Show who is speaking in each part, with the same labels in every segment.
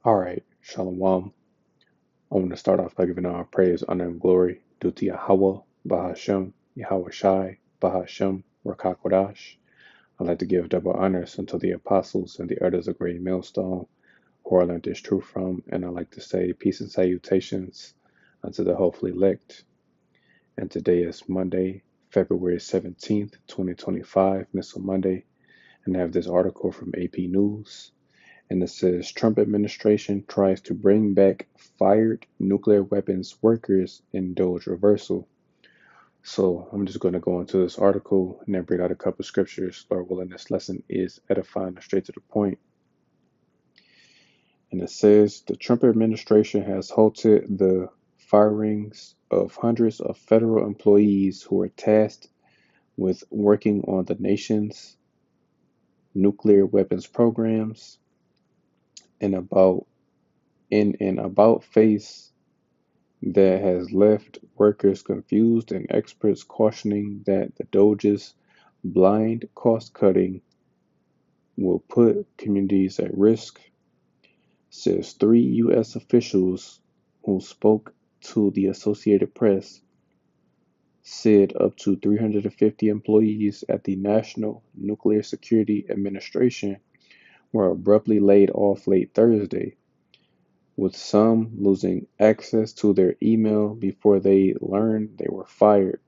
Speaker 1: All right, Shalom. I want to start off by giving all praise, honor, and glory due to Yahweh, Bahashem, Yahweh Shai, Bahashem, Rakakwadash. I'd like to give double honors unto the apostles and the elders of Great Millstone, who I learned this truth from, and I'd like to say peace and salutations unto the hopefully elect. And today is Monday, February 17th, 2025, Missile Monday, and I have this article from AP News. And it says Trump administration tries to bring back fired nuclear weapons workers in Doge reversal. So I'm just going to go into this article and then bring out a couple of scriptures. Lord willing, this lesson is edifying and straight to the point. And it says the Trump administration has halted the firings of hundreds of federal employees who are tasked with working on the nation's nuclear weapons programs in an about face that has left workers confused and experts cautioning that the Doge's blind cost cutting will put communities at risk, says three U.S. officials who spoke to the Associated Press. Said up to 350 employees at the National Nuclear Security Administration were abruptly laid off late Thursday, with some losing access to their email before they learned they were fired,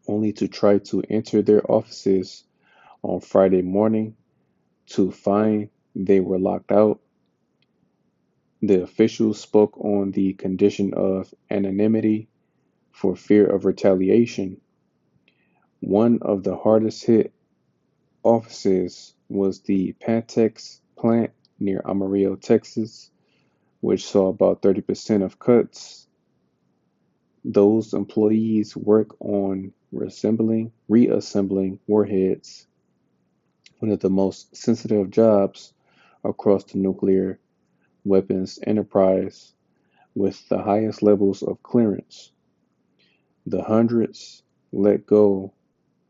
Speaker 1: only to try to enter their offices on Friday morning to find they were locked out. The officials spoke on the condition of anonymity for fear of retaliation. One of the hardest hit offices was the Pantex plant near Amarillo, Texas, which saw about 30% of cuts. Those employees work on reassembling warheads, one of the most sensitive jobs across the nuclear weapons enterprise with the highest levels of clearance. The hundreds let go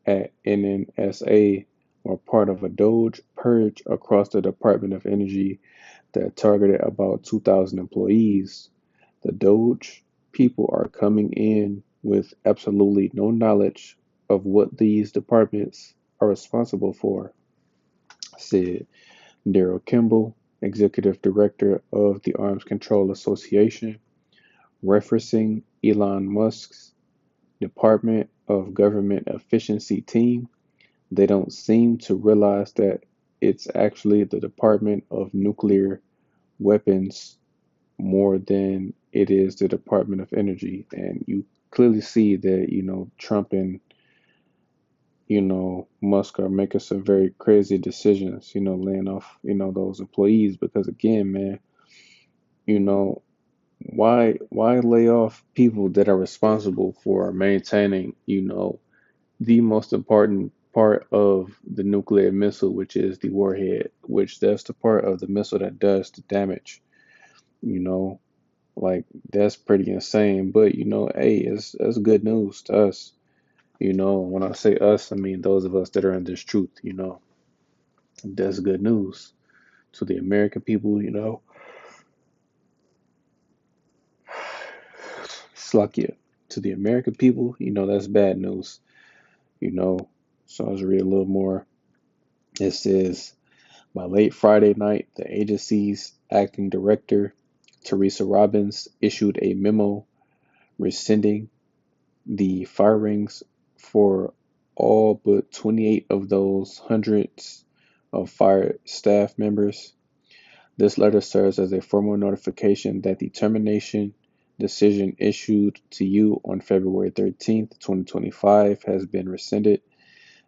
Speaker 1: at NNSA were part of a Doge purge across the Department of Energy that targeted about 2,000 employees. The Doge people are coming in with absolutely no knowledge of what these departments are responsible for, said Daryl Kimball, executive director of the Arms Control Association, referencing Elon Musk's Department of Government Efficiency team. They don't seem to realize that it's actually the Department of Nuclear Weapons more than it is the Department of Energy. And you clearly see that, Trump and, Musk are making some very crazy decisions, laying off, those employees. Because again, man, you know, why lay off people that are responsible for maintaining, the most important part of the nuclear missile, which is the warhead, which that's the part of the missile that does the damage, you know, like that's pretty insane. But hey, it's good news to us. When I say us, I mean those of us that are in this truth, that's good news to the American people, Slakia. To the American people, that's bad news, you know. So I was read a little more. It says by late Friday night, the agency's acting director, Teresa Robbins, issued a memo rescinding the firings for all but 28 of those hundreds of fired staff members. This letter serves as a formal notification that the termination decision issued to you on February 13th, 2025 has been rescinded,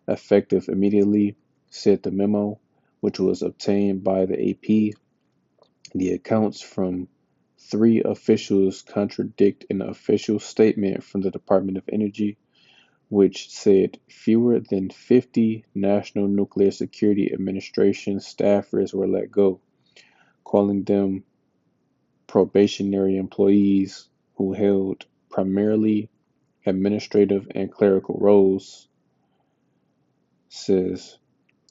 Speaker 1: effective immediately, said the memo, which was obtained by the AP. The accounts from three officials contradict an official statement from the Department of Energy, which said fewer than 50 National Nuclear Security Administration staffers were let go, calling them probationary employees who held primarily administrative and clerical roles, says,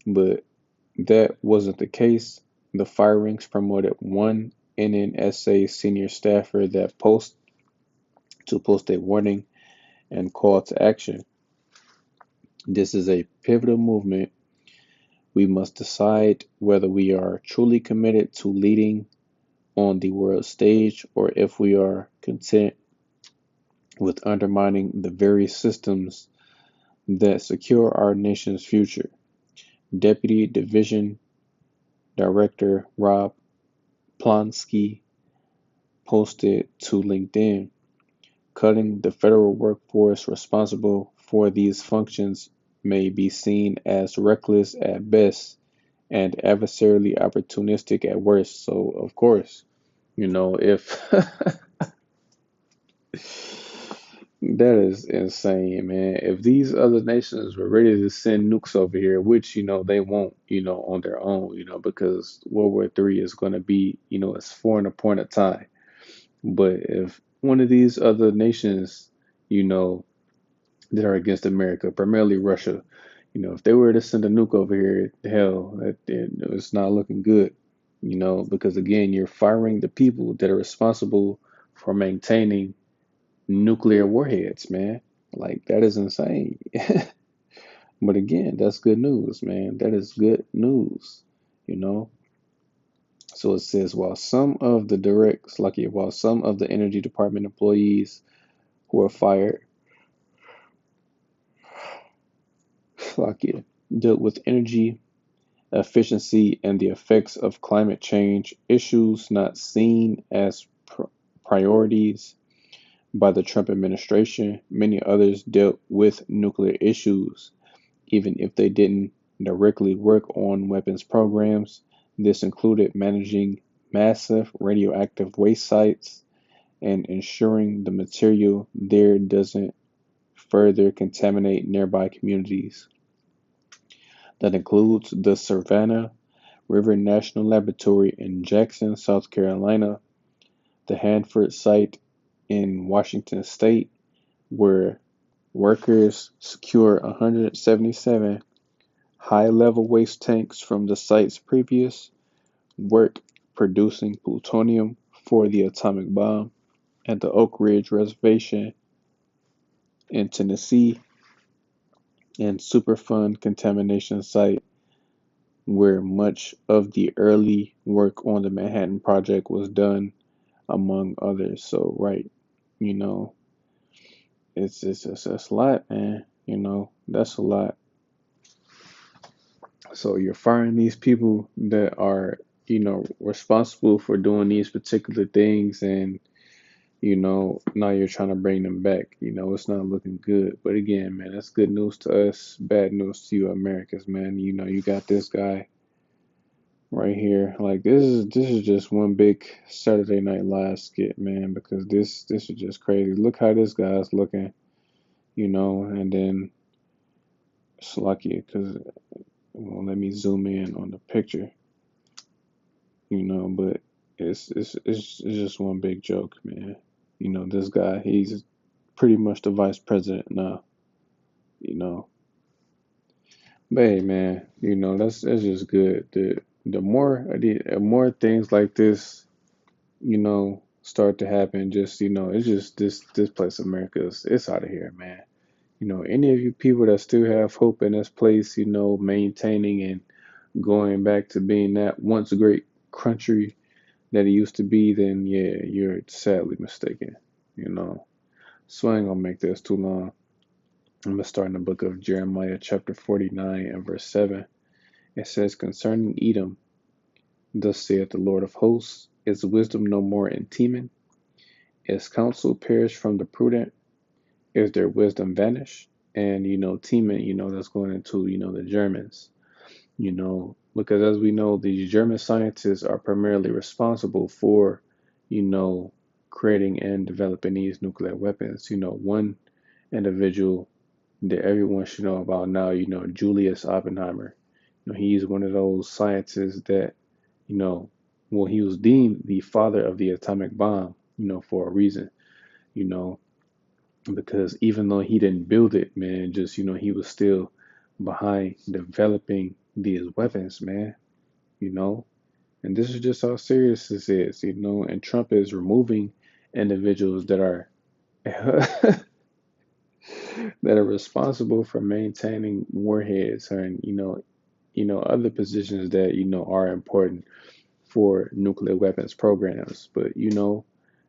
Speaker 1: but that wasn't the case. The firings promoted one NNSA senior staffer that post a warning and call to action. This is a pivotal movement. We must decide whether we are truly committed to leading on the world stage or if we are content with undermining the very systems that secure our nation's future. Deputy Division Director Rob Plonsky posted to LinkedIn, cutting the federal workforce responsible for these functions may be seen as reckless at best and adversarially opportunistic at worst. So, of course, if that is insane, man. If these other nations were ready to send nukes over here, which, they won't, on their own, because World War III is going to be, it's for an appointed time. But if one of these other nations, you know, that are against America, primarily Russia, if they were to send a nuke over here, hell, it's not looking good, because again, you're firing the people that are responsible for maintaining nuclear warheads, man. Like, that is insane. But again, that's good news, man. That is good news, you know. So it says, while some of the Energy Department employees who are fired, Slovakia, dealt with energy efficiency and the effects of climate change, issues not seen as priorities by the Trump administration. Many others dealt with nuclear issues, even if they didn't directly work on weapons programs. This included managing massive radioactive waste sites and ensuring the material there doesn't further contaminate nearby communities. That includes the Savannah River National Laboratory in Jackson, South Carolina, the Hanford site in Washington State, where workers secure 177 high-level waste tanks from the site's previous work producing plutonium for the atomic bomb, at the Oak Ridge Reservation in Tennessee, and Superfund contamination site where much of the early work on the Manhattan Project was done, among others. So, right, you know, it's a lot, man. That's a lot. So you're firing these people that are, responsible for doing these particular things, and now you're trying to bring them back. It's not looking good. But again, man, that's good news to us, bad news to you Americans, man. You got this guy right here. Like, this is just one big Saturday Night Live skit, man, because this is just crazy. Look how this guy's looking, and then it's lucky because let me zoom in on the picture, but it's just one big joke, man. This guy, he's pretty much the vice president now, you know. But hey, man, that's just good. The more things like this, start to happen, just it's just this place, America, it's out of here, man. Any of you people that still have hope in this place, maintaining and going back to being that once great country that it used to be, then yeah, you're sadly mistaken. You know, so I ain't gonna make this too long. I'm gonna start in the book of Jeremiah, chapter 49 and verse 7. It says, concerning Edom, thus saith the Lord of hosts, is wisdom no more in Teman? Is counsel perished from the prudent? Is their wisdom vanished? And Teman, that's going into the Germans. Because as we know, these German scientists are primarily responsible for, you know, creating and developing these nuclear weapons. One individual that everyone should know about now, Julius Oppenheimer. He's one of those scientists that, you know, well, he was deemed the father of the atomic bomb, for a reason, you know, because even though he didn't build it, man, just, he was still behind developing these weapons, man, you know. And this is just how serious this is, and Trump is removing individuals that are that are responsible for maintaining warheads and other positions that are important for nuclear weapons programs. But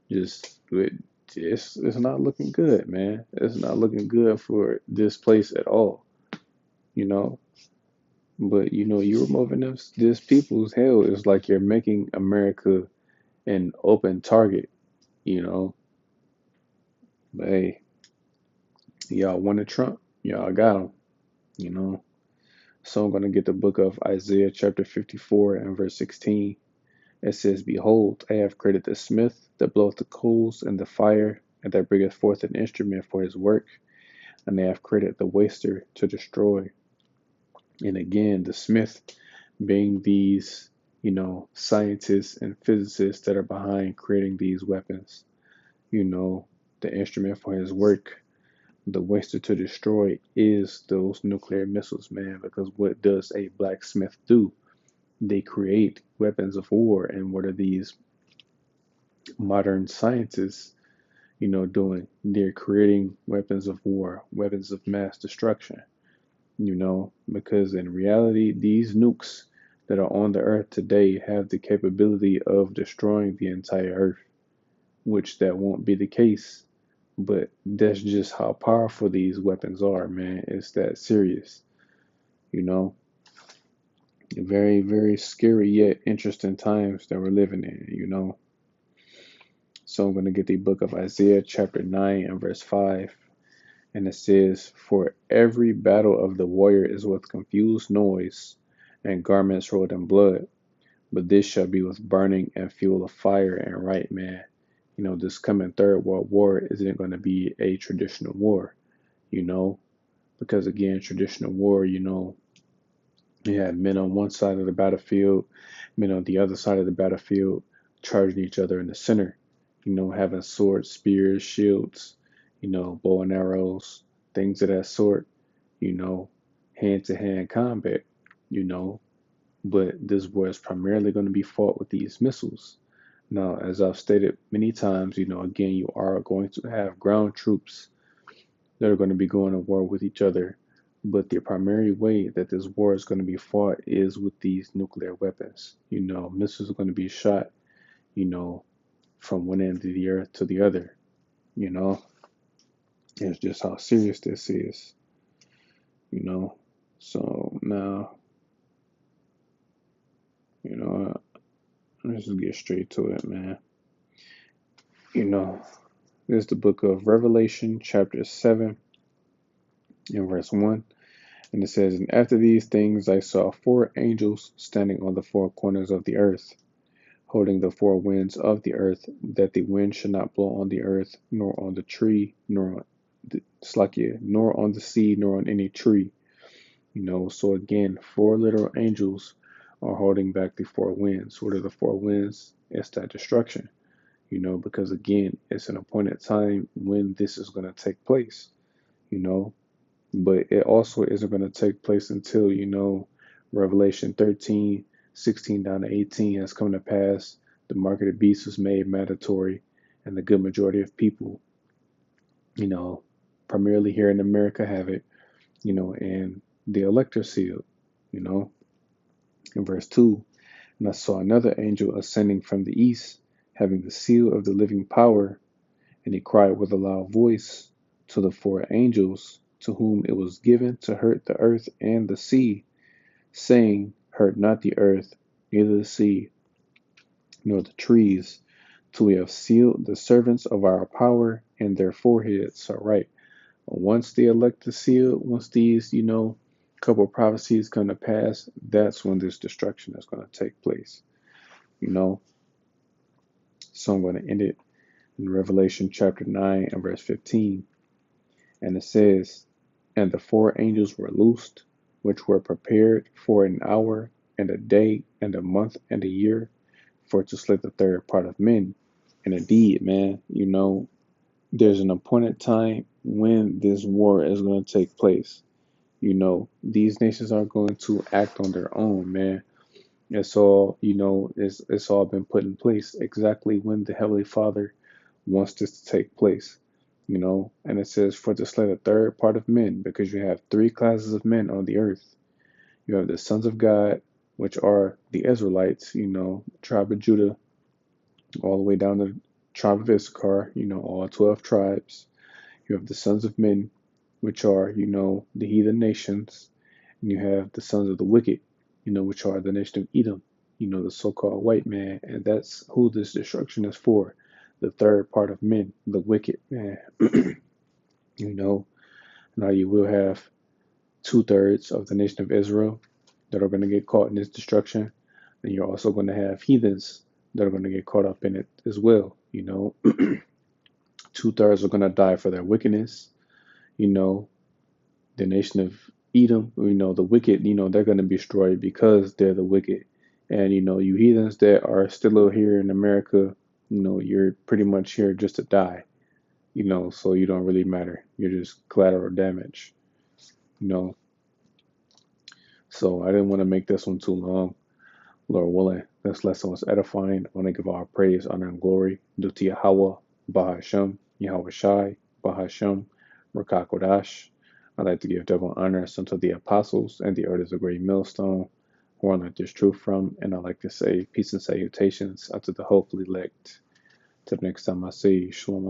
Speaker 1: just it's not looking good, man. It's not looking good for this place at all, you know. But you removing this people's hell is like you're making America an open target, you know. But hey, y'all wanted Trump, y'all got him, you know. So I'm gonna get the book of Isaiah chapter 54 and verse 16. It says, Behold, I have created the smith that bloweth the coals and the fire, and that bringeth forth an instrument for his work, and I have created the waster to destroy. And again, the smith being these, scientists and physicists that are behind creating these weapons, you know, the instrument for his work. The waster to destroy is those nuclear missiles, man, because what does a blacksmith do? They create weapons of war. And what are these modern scientists, doing? They're creating weapons of war, weapons of mass destruction, because in reality, these nukes that are on the earth today have the capability of destroying the entire earth, which that won't be the case. But that's just how powerful these weapons are, man. It's that serious, you know. Very, very scary yet interesting times that we're living in. So I'm going to get the book of Isaiah, chapter 9 and verse 5. And it says, For every battle of the warrior is with confused noise and garments rolled in blood. But this shall be with burning and fuel of fire and right, man. This coming Third World War isn't going to be a traditional war, you know, because again, traditional war, you had men on one side of the battlefield, men on the other side of the battlefield, charging each other in the center, having swords, spears, shields, bow and arrows, things of that sort, you know, hand to hand combat, you know. But this war is primarily going to be fought with these missiles. Now, as I've stated many times, again, you are going to have ground troops that are going to be going to war with each other. But the primary way that this war is going to be fought is with these nuclear weapons. Missiles are going to be shot, you know, from one end of the earth to the other. You know, it's just how serious this is, you know. So now, you know, let's just get straight to it, man. You know, this is the book of Revelation, chapter 7, and verse 1. And it says, And after these things I saw four angels standing on the four corners of the earth, holding the four winds of the earth, that the wind should not blow on the earth, nor on the tree, nor on nor on the sea, nor on any tree. So again, four little angels are holding back the four winds. What are the four winds? It's that destruction, because again, it's an appointed time when this is going to take place, you know, but it also isn't going to take place until, Revelation 13:16 down to 18 has come to pass. The mark of the beast was made mandatory, and the good majority of people, you know, primarily here in America, have it, and the elect are sealed, you know. In verse 2, and I saw another angel ascending from the east, having the seal of the living power, and he cried with a loud voice to the four angels to whom it was given to hurt the earth and the sea, saying, Hurt not the earth, neither the sea, nor the trees, till we have sealed the servants of our power in their foreheads. So, right, once the elect is sealed, once these, couple of prophecies come to pass, that's when this destruction is going to take place, you know. So I'm going to end it in Revelation chapter 9 and verse 15. And it says, And the four angels were loosed, which were prepared for an hour, and a day, and a month, and a year, for to slay the third part of men. And indeed, man, there's an appointed time when this war is going to take place. These nations are going to act on their own, man. It's all, it's all been put in place exactly when the Heavenly Father wants this to take place. And it says, for to slay the third part of men, because you have three classes of men on the earth. You have the sons of God, which are the Israelites, tribe of Judah, all the way down to the tribe of Issachar, all 12 tribes. You have the sons of men, which are, the heathen nations. And you have the sons of the wicked, which are the nation of Edom, the so called white man. And that's who this destruction is for. The third part of men, the wicked man. you know, Now you will have 2/3 of the nation of Israel that are going to get caught in this destruction. And you're also going to have heathens that are going to get caught up in it as well. 2/3 are going to die for their wickedness. You know, the nation of Edom, the wicked, they're going to be destroyed because they're the wicked. And, you heathens that are still here in America, you're pretty much here just to die, so you don't really matter. You're just collateral damage, you know. So I didn't want to make this one too long. Lord willing, this lesson was edifying. I want to give all praise, honor, and glory due to Yahweh, Bahashem, Yahweh Shai, Bahashem, Rakakodash. I'd like to give double honors unto the apostles and the elders of Great Millstone, who I learned this truth from, and I'd like to say peace and salutations unto the hopefully elect. Till next time I see you, Shalom.